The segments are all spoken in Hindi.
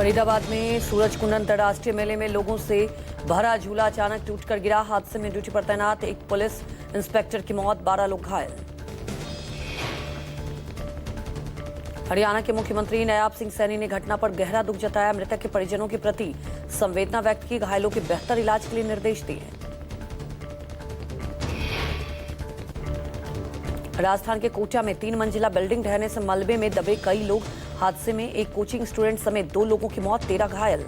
फरीदाबाद में सूरजकुंड अंतर्राष्ट्रीय मेले में लोगों से भरा झूला अचानक टूटकर गिरा। हादसे में ड्यूटी पर तैनात एक पुलिस इंस्पेक्टर की मौत, 12 लोग घायल। हरियाणा के मुख्यमंत्री नायब सिंह सैनी ने घटना पर गहरा दुख जताया। मृतक के परिजनों के प्रति संवेदना व्यक्त की। घायलों के बेहतर इलाज के लिए निर्देश दिए। राजस्थान के कोटा में 3 मंजिला बिल्डिंग ढहने से मलबे में दबे कई लोग। हादसे में एक कोचिंग स्टूडेंट समेत 2 लोगों की मौत, 13 घायल।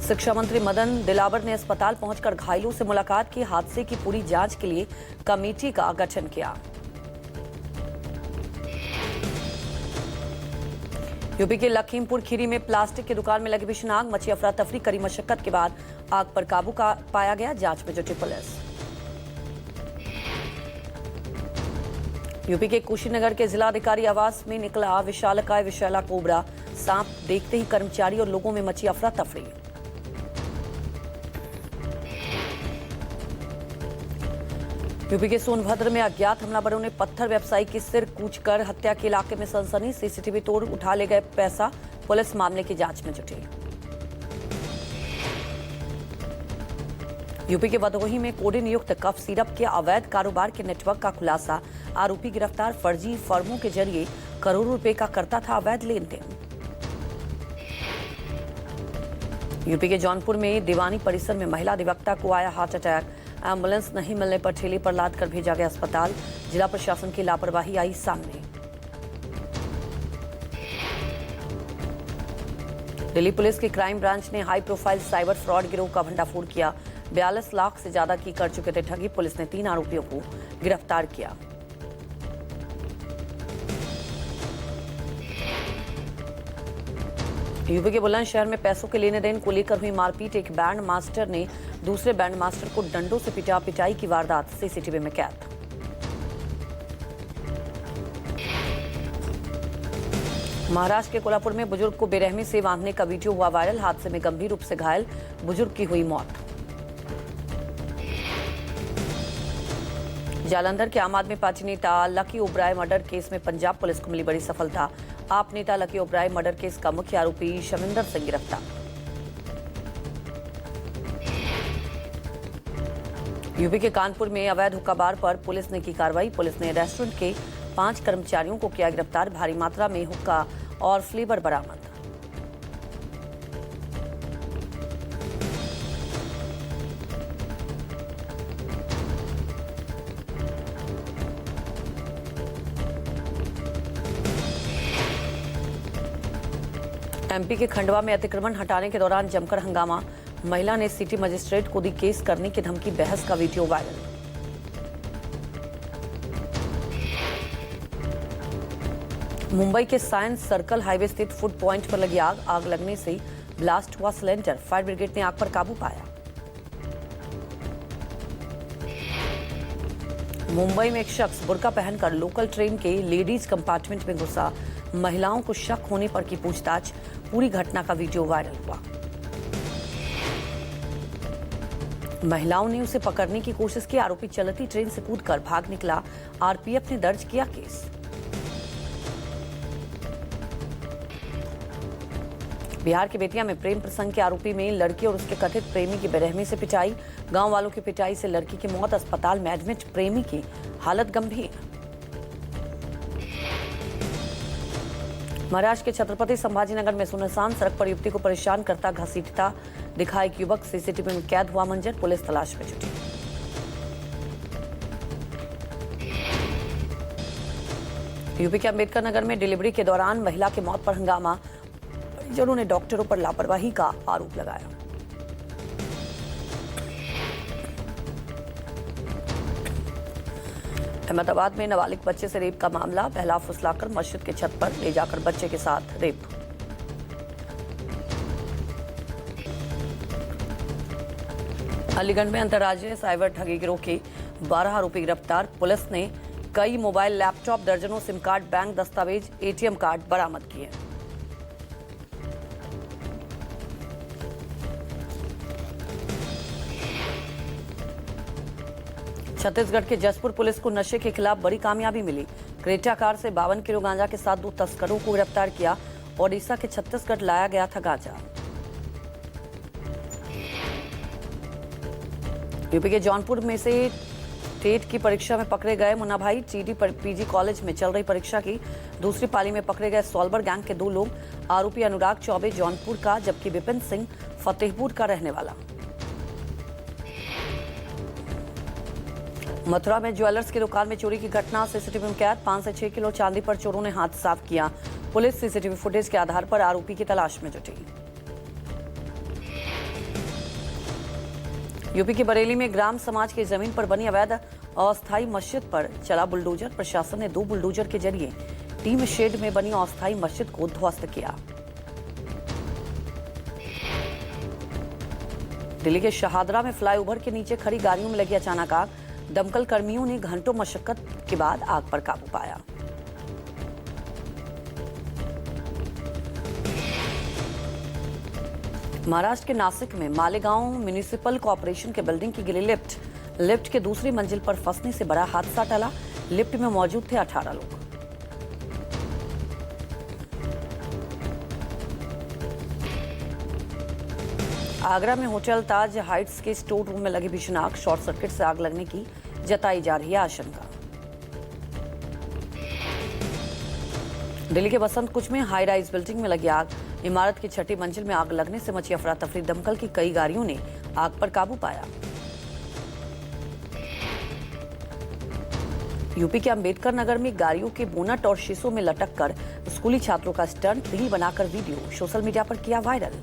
शिक्षा मंत्री मदन दिलावर ने अस्पताल पहुंचकर घायलों से मुलाकात की। हादसे की पूरी जांच के लिए कमेटी का गठन किया। यूपी के लखीमपुर खीरी में प्लास्टिक की दुकान में लगी भीषण आग, मची अफरा तफरी। कड़ी मशक्कत के बाद आग पर काबू पाया गया। जांच में जुटी पुलिस। यूपी के कुशीनगर के जिलाधिकारी आवास में निकला विशालकाय विषैला कोबरा। सांप देखते ही कर्मचारी और लोगों में मची अफरा तफरी। यूपी के सोनभद्र में अज्ञात हमलावरों ने पत्थर व्यवसायी की सिर कूचकर हत्या के इलाके में सनसनी। सीसीटीवी तोड़ उठा ले गए पैसा। पुलिस मामले की जांच में जुटी। यूपी के भदोही में कोडिन युक्त कफ सिरप के अवैध कारोबार के नेटवर्क का खुलासा। आरोपी गिरफ्तार। फर्जी फर्मों के जरिए करोड़ों रुपए का करता था अवैध लेन देन। यूपी के जौनपुर में दीवानी परिसर में महिला अधिवक्ता को आया हार्ट अटैक। एम्बुलेंस नहीं मिलने पर ठेले पर लाद कर भेजा गया अस्पताल। जिला प्रशासन की लापरवाही आई सामने। दिल्ली पुलिस की क्राइम ब्रांच ने हाई प्रोफाइल साइबर फ्रॉड गिरोह का भंडाफोड़ किया। 42 लाख से ज्यादा की कर चुके थे ठगी। पुलिस ने 3 आरोपियों को गिरफ्तार किया। यूपी के बुलंदशहर में पैसों के लेने देन को लेकर हुई मारपीट। एक बैंड मास्टर ने दूसरे बैंड मास्टर को डंडों से पिटा। पिटाई की वारदात सीसीटीवी में कैद। महाराष्ट्र के कोल्हापुर में बुजुर्ग को बेरहमी से बांधने का वीडियो हुआ वायरल। हादसे में गंभीर रूप से घायल बुजुर्ग की हुई मौत। जालंधर के आम आदमी पार्टी नेता लकी ओबराय मर्डर केस में पंजाब पुलिस को मिली बड़ी सफलता। आप नेता लकी ओबराय मर्डर केस का मुख्य आरोपी शमिंदर सिंह गिरफ्तार। यूपी के कानपुर में अवैध हुक्का बार पर पुलिस ने की कार्रवाई। पुलिस ने रेस्टोरेंट के 5 कर्मचारियों को किया गिरफ्तार। भारी मात्रा में हुक्का और फ्लेवर बरामद। एमपी के खंडवा में अतिक्रमण हटाने के दौरान जमकर हंगामा। महिला ने सिटी मजिस्ट्रेट को दी केस करने की धमकी। बहस का वीडियो वायरल। मुंबई के साइंस सर्कल हाईवे स्थित फूड पॉइंट पर लगी आग। आग लगने से ब्लास्ट हुआ सिलेंडर। फायर ब्रिगेड ने आग पर काबू पाया। मुंबई में एक शख्स बुर्का पहनकर लोकल ट्रेन के लेडीज कंपार्टमेंट में घुसा। महिलाओं को शक होने पर की पूछताछ। पूरी घटना का वीडियो वायरल हुआ। महिलाओं ने उसे पकड़ने की कोशिश की। आरोपी चलती ट्रेन से कूदकर भाग निकला। आरपीएफ ने दर्ज किया केस। बिहार के बेतिया में प्रेम प्रसंग के आरोपी में लड़की और उसके कथित प्रेमी की बेरहमी से पिटाई। गांव वालों की पिटाई से लड़की की मौत। अस्पताल में एडमिट। प्रेमी की हालत गंभीर। महाराष्ट्र के छत्रपति संभाजीनगर में सुनसान सड़क पर युवती को परेशान करता घसीटता दिखा एक युवक। सीसीटीवी में कैद हुआ मंजर। पुलिस तलाश में जुटी। यूपी के अंबेडकर नगर में डिलीवरी के दौरान महिला की मौत पर हंगामा। परिजनों ने डॉक्टरों पर लापरवाही का आरोप लगाया। अहमदाबाद में नाबालिग बच्चे से रेप का मामला। पहला फुसलाकर मस्जिद की छत पर ले जाकर बच्चे के साथ रेप। अलीगढ़ में अंतर्राज्यीय साइबर ठगी गिरोह के 12 आरोपी गिरफ्तार। पुलिस ने कई मोबाइल, लैपटॉप, दर्जनों सिम कार्ड, बैंक दस्तावेज, एटीएम कार्ड बरामद किए। छत्तीसगढ़ के जसपुर पुलिस को नशे के खिलाफ बड़ी कामयाबी मिली। क्रेटा कार से 52 किलो गांजा के साथ 2 तस्करों को गिरफ्तार किया। ओडिशा के छत्तीसगढ़ लाया गया था गांजा। यूपी के जौनपुर में से टेट की परीक्षा में पकड़े गए मुन्ना भाई। टीडी पीजी कॉलेज में चल रही परीक्षा की दूसरी पाली में पकड़े गए सॉल्वर गैंग के 2 लोग। आरोपी अनुराग चौबे जौनपुर का, जबकि विपिन सिंह फतेहपुर का रहने वाला। मथुरा में ज्वेलर्स की दुकान में चोरी की घटना, सीसीटीवी में कैद। 5 से 6 किलो चांदी पर चोरों ने हाथ साफ किया। पुलिस सीसीटीवी फुटेज के आधार पर आरोपी की तलाश में जुटी। यूपी के बरेली में ग्राम समाज की जमीन पर बनी अवैध अस्थायी मस्जिद पर चला बुलडोजर। प्रशासन ने 2 बुलडोजर के जरिए टीम शेड में बनी अस्थायी मस्जिद को ध्वस्त किया। दिल्ली के शहादरा में फ्लाईओवर के नीचे खड़ी गाड़ियों में लगी अचानक आग। दमकल कर्मियों ने घंटों मशक्कत के बाद आग पर काबू पाया। महाराष्ट्र के नासिक में मालेगांव म्युनिसिपल कॉर्पोरेशन के बिल्डिंग की गिरी लिफ्ट के दूसरी मंजिल पर फंसने से बड़ा हादसा टला। लिफ्ट में मौजूद थे 18 लोग। आगरा में होटल ताज हाइट्स के स्टोर रूम में लगी भीषण आग। शॉर्ट सर्किट से आग लगने की जताई जा रही है आशंका। दिल्ली के बसंत कुच में हाई राइज बिल्डिंग में लगी आग। इमारत की 6ठी मंजिल में आग लगने से मची अफरा तफरी। दमकल की कई गाड़ियों ने आग पर काबू पाया। यूपी के अंबेडकर नगर में गाड़ियों के बोनट और शीशों में लटक कर स्कूली छात्रों का स्टंट, रील बनाकर वीडियो सोशल मीडिया पर किया वायरल।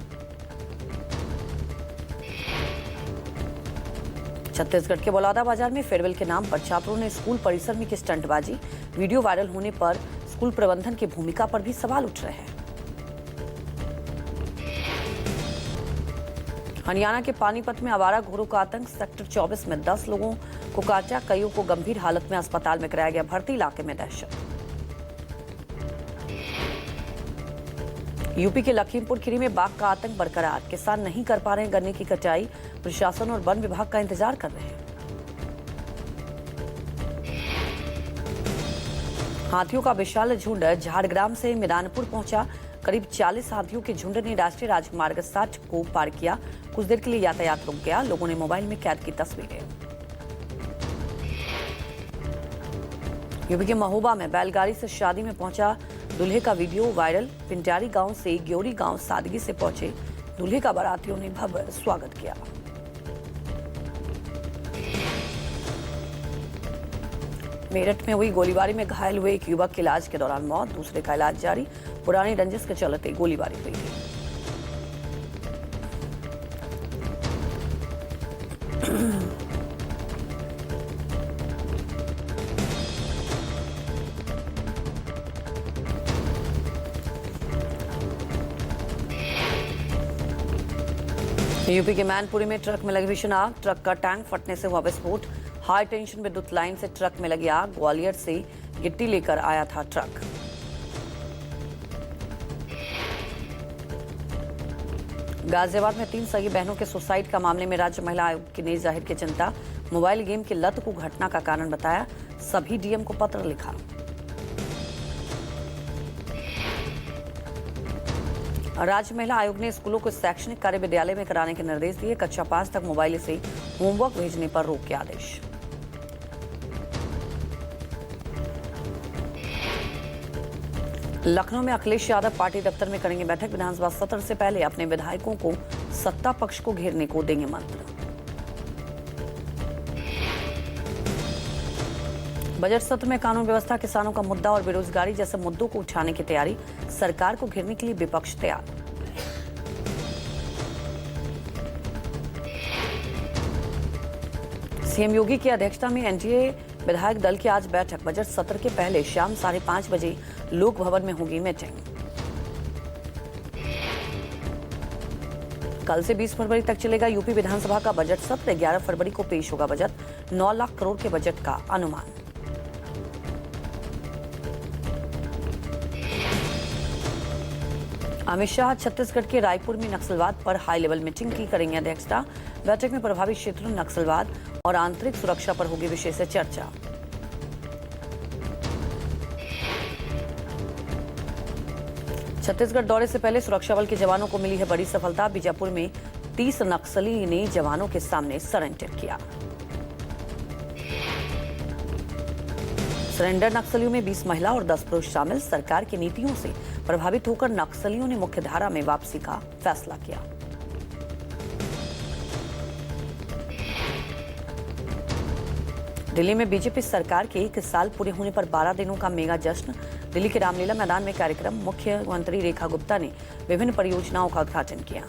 छत्तीसगढ़ के बलौदाबाजार में फेयरवेल के नाम पर छात्रों ने स्कूल परिसर में की स्टंटबाजी। वीडियो वायरल होने पर स्कूल प्रबंधन की भूमिका पर भी सवाल उठ रहे हैं। हरियाणा के पानीपत में आवारा घोड़ों का आतंक। सेक्टर 24 में 10 लोगों को काटा, कईयों को गंभीर हालत में अस्पताल में कराया गया भर्ती। इलाके में दहशत। यूपी के लखीमपुर खीरी में बाघ का आतंक बरकरार। किसान नहीं कर पा रहे हैं गन्ने की कटाई। प्रशासन और वन विभाग का इंतजार कर रहे हैं। हाथियों का विशाल झुंड झाड़ग्राम से मिदानपुर पहुंचा। करीब 40 हाथियों के झुंड ने राष्ट्रीय राजमार्ग 60 को पार किया। कुछ देर के लिए यातायात रुक गया। लोगों ने मोबाइल में कैद की तस्वीरें। यूपी के महोबा में बैलगाड़ी से शादी में पहुंचा दूल्हे का वीडियो वायरल। पिंडारी गांव से ग्योरी गांव सादगी से पहुंचे दूल्हे का बारातियों ने भव्य स्वागत किया। मेरठ में हुई गोलीबारी में घायल हुए एक युवक की इलाज के दौरान मौत। दूसरे का इलाज जारी। पुरानी रंजिश के चलते गोलीबारी हुई थी। यूपी के मैनपुरी में ट्रक में लगी भीषण आग। ट्रक का टैंक फटने से हुआ विस्फोट। हाई टेंशन विद्युत लाइन से ट्रक में लगी आग। ग्वालियर से गिट्टी लेकर आया था ट्रक। गाजियाबाद में 3 सगी बहनों के सुसाइड का मामले में राज्य महिला आयोग ने जाहिर की चिंता। मोबाइल गेम की लत को घटना का कारण बताया। सभी डीएम को पत्र लिखा। राज्य महिला आयोग ने स्कूलों को शैक्षणिक कार्य विद्यालय में कराने के निर्देश दिए। कक्षा 5 तक मोबाइल से होमवर्क भेजने पर रोक के आदेश। लखनऊ में अखिलेश यादव पार्टी दफ्तर में करेंगे बैठक। विधानसभा सत्र से पहले अपने विधायकों को सत्ता पक्ष को घेरने को देंगे मंत्र। बजट सत्र में कानून व्यवस्था, किसानों का मुद्दा और बेरोजगारी जैसे मुद्दों को उठाने की तैयारी। सरकार को घेरने के लिए विपक्ष तैयार। सीएम योगी की अध्यक्षता में एनडीए विधायक दल की आज बैठक। बजट सत्र के पहले शाम 5:30 बजे लोक भवन में होगी मीटिंग। कल से 20 फरवरी तक चलेगा यूपी विधानसभा का बजट सत्र। 11 फरवरी को पेश होगा बजट। 9 लाख करोड़ के बजट का अनुमान। अमित शाह छत्तीसगढ़ के रायपुर में नक्सलवाद पर हाई लेवल मीटिंग की करेंगे अध्यक्षता। बैठक में प्रभावित क्षेत्रों, नक्सलवाद और आंतरिक सुरक्षा पर होगी विशेष चर्चा। छत्तीसगढ़ दौरे से पहले सुरक्षा बल के जवानों को मिली है बड़ी सफलता। बीजापुर में 30 नक्सली ने जवानों के सामने सरेंडर किया। सरेंडर नक्सलियों में 20 महिला और 10 पुरुष शामिल। सरकार की नीतियों से प्रभावित होकर नक्सलियों ने मुख्यधारा में वापसी का फैसला किया। दिल्ली में बीजेपी सरकार के 1 साल पूरे होने पर 12 दिनों का मेगा जश्न। दिल्ली के रामलीला मैदान में कार्यक्रम। मुख्यमंत्री रेखा गुप्ता ने विभिन्न परियोजनाओं का उद्घाटन किया।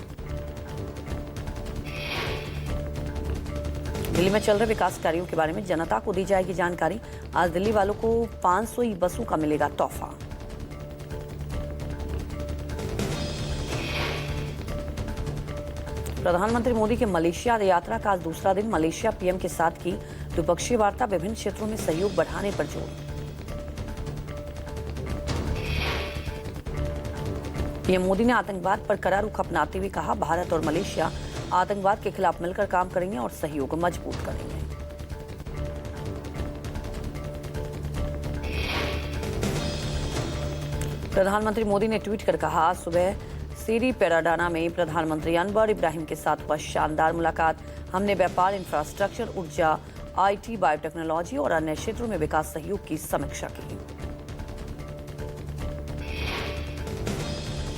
दिल्ली में चल रहे विकास कार्यों के बारे में जनता को दी जाएगी जानकारी। आज दिल्ली वालों को 500 ई बसों का मिलेगा तोहफा। प्रधानमंत्री मोदी के मलेशिया यात्रा का आज दूसरा दिन। मलेशिया पीएम के साथ की द्विपक्षीय वार्ता। विभिन्न क्षेत्रों में सहयोग बढ़ाने पर जोर। पीएम मोदी ने आतंकवाद पर कड़ा रुख अपनाते हुए कहा, भारत और मलेशिया आतंकवाद के खिलाफ मिलकर काम करेंगे और सहयोग मजबूत करेंगे। प्रधानमंत्री मोदी ने ट्वीट कर कहा, आज सुबह सीरी पेराडाना में प्रधानमंत्री अनवर इब्राहिम के साथ हुआ शानदार मुलाकात। हमने व्यापार, इंफ्रास्ट्रक्चर, ऊर्जा, आईटी, बायोटेक्नोलॉजी और अन्य क्षेत्रों में विकास सहयोग की समीक्षा की।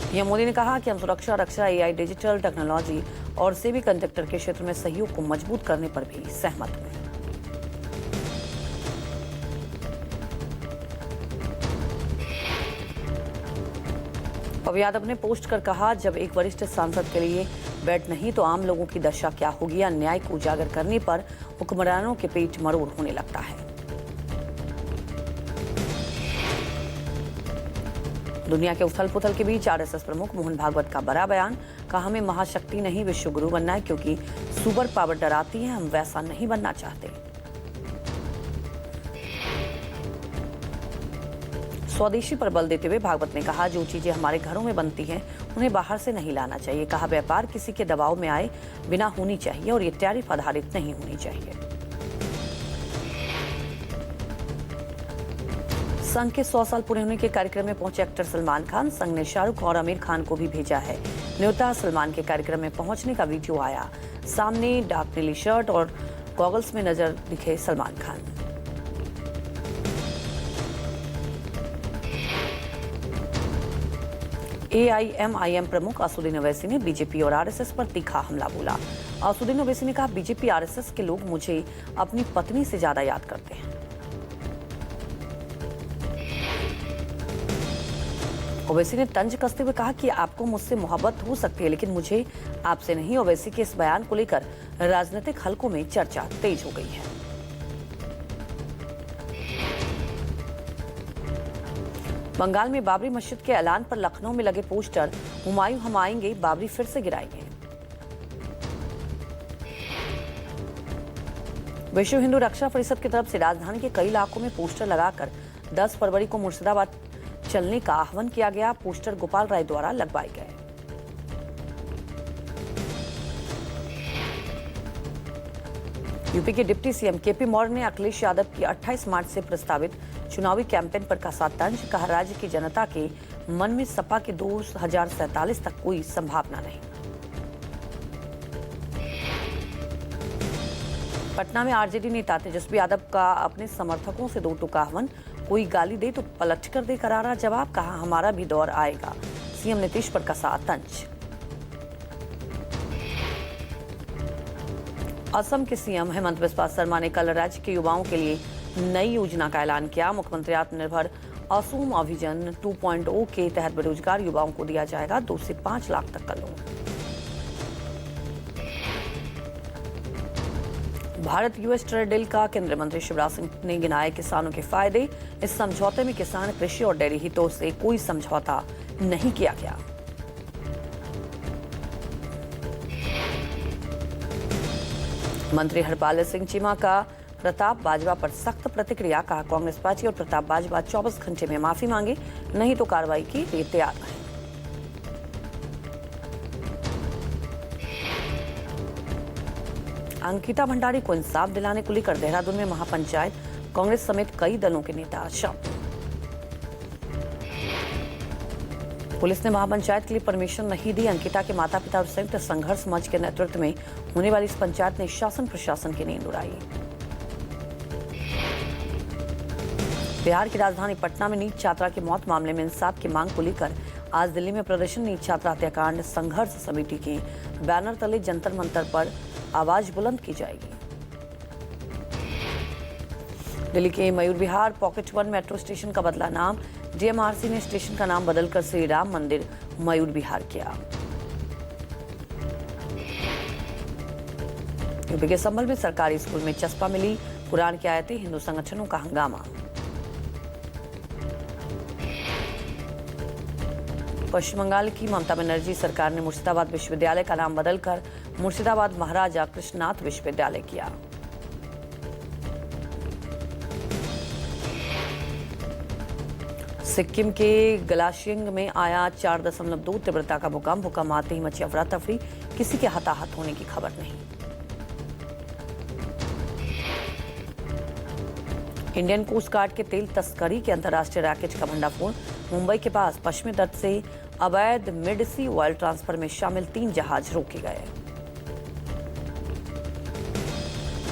पीएम मोदी ने कहा कि हम सुरक्षा, रक्षा, एआई, डिजिटल टेक्नोलॉजी और सेमीकंडक्टर के क्षेत्र में सहयोग को मजबूत करने पर भी सहमत हुए। पवन यादव ने पोस्ट कर कहा, जब एक वरिष्ठ सांसद के लिए बेड नहीं तो आम लोगों की दशा क्या होगी। अन्याय को उजागर करने पर हुक्मरानों के पेट मरोड़ होने लगता है। दुनिया के उथल पुथल के बीच आरएसएस प्रमुख मोहन भागवत का बड़ा बयान। कहा, हमें महाशक्ति नहीं विश्व गुरु बनना है, क्योंकि सुपर पावर डराती है, हम वैसा नहीं बनना चाहते। स्वदेशी पर बल देते हुए भागवत ने कहा, जो चीजें हमारे घरों में बनती हैं उन्हें बाहर से नहीं लाना चाहिए। कहा, व्यापार किसी के दबाव में आए बिना होनी चाहिए और ये टैरिफ आधारित नहीं होनी चाहिए। संघ के 100 साल पूरे होने के कार्यक्रम में पहुंचे एक्टर सलमान खान। संघ ने शाहरुख और आमिर खान को भी भेजा है न्योता। सलमान के कार्यक्रम में पहुंचने का वीडियो आया सामने। डार्क नीली शर्ट और गॉगल्स में नजर दिखे सलमान खान। एआईएमआईएम प्रमुख असदुद्दीन ओवैसी ने बीजेपी और आरएसएस पर तीखा हमला बोला। असदुद्दीन ओवैसी ने कहा, बीजेपी आरएसएस के लोग मुझे अपनी पत्नी से ज्यादा याद करते हैं। ओवैसी ने तंज कसते हुए कहा कि आपको मुझसे मोहब्बत हो सकती है, लेकिन मुझे आपसे नहीं। ओवैसी के इस बयान को लेकर राजनीतिक हलकों में चर्चा तेज हो गई है। बंगाल में बाबरी मस्जिद के ऐलान पर लखनऊ में लगे पोस्टर। हुमायूं हम आएंगे, बाबरी फिर से गिराएंगे। विश्व हिंदू रक्षा परिषद की तरफ से राजधानी के कई इलाकों में पोस्टर लगाकर 10 फरवरी को मुर्शिदाबाद चलने का आह्वान किया गया। पोस्टर गोपाल राय द्वारा लगवाए गए। यूपी के डिप्टी सीएम केपी मौर्य ने अखिलेश यादव की 28 मार्च से प्रस्तावित चुनावी कैंपेन पर कसा तंज। कहा, राज्य की जनता के मन में सपा के 2047 तक कोई संभावना नहीं। पटना में आरजेडी नेता तेजस्वी यादव का अपने समर्थकों से 2 टूका आह्वान। कोई गाली दे तो पलट कर दे करारा जवाब। कहा, हमारा भी दौर आएगा। सीएम नीतीश पर कसा तंज। असम के सीएम हेमंत बिस्वा शर्मा ने कल राज्य के युवाओं के लिए नई योजना का ऐलान किया। मुख्यमंत्री आत्मनिर्भर असम अभियान 2.0 के तहत बेरोजगार युवाओं को दिया जाएगा 2 से 5 लाख तक का loan. Bharat US trade deal का केंद्रीय मंत्री शिवराज सिंह ने गिनाए किसानों के फायदे। इस समझौते में किसान, कृषि और डेयरी हितों से कोई समझौता नहीं किया गया। मंत्री हरपाल सिंह चीमा का प्रताप बाजवा पर सख्त प्रतिक्रिया। कहा, कांग्रेस पार्टी और प्रताप बाजवा 24 घंटे में माफी मांगे, नहीं तो कार्रवाई के लिए तैयार रहे। अंकिता भंडारी को इंसाफ दिलाने को लेकर देहरादून में महापंचायत। कांग्रेस समेत कई दलों के नेता शामिल। पुलिस ने महापंचायत के लिए परमिशन नहीं दी। अंकिता के माता पिता और संयुक्त संघर्ष मंच के नेतृत्व में होने वाली इस पंचायत ने शासन प्रशासन की नींद उड़ाई। बिहार की राजधानी पटना में नीट छात्रा की मौत मामले में इंसाफ की मांग को लेकर आज दिल्ली में प्रदर्शन। नीट छात्रा हत्याकांड संघर्ष समिति के बैनर तले जंतर मंतर पर आवाज बुलंद की जाएगी। दिल्ली के Mayur Vihar pocket 1 metro station का बदला नाम। डीएमआरसी ने स्टेशन का नाम बदलकर श्री राम मंदिर मयूर विहार किया। यूपी के संभल में सरकारी स्कूल में चस्पा मिली कुरान की आयतें, हिंदू संगठनों का हंगामा। पश्चिम बंगाल की ममता बनर्जी सरकार ने मुर्शिदाबाद विश्वविद्यालय का नाम बदलकर मुर्शिदाबाद महाराजा कृष्णनाथ विश्वविद्यालय किया। सिक्किम के गलाशियंग में आया 4.2 तीव्रता का भूकंप। भूकंप आते ही मची अफरा तफरी, किसी के हताहत होने की खबर नहीं। इंडियन कोस्ट गार्ड के तेल तस्करी के अंतर्राष्ट्रीय रैकेट का भंडाफोड़। मुंबई के पास पश्चिमी तट से अवैध मिड सी ऑयल ट्रांसफर में शामिल 3 जहाज रोके गए।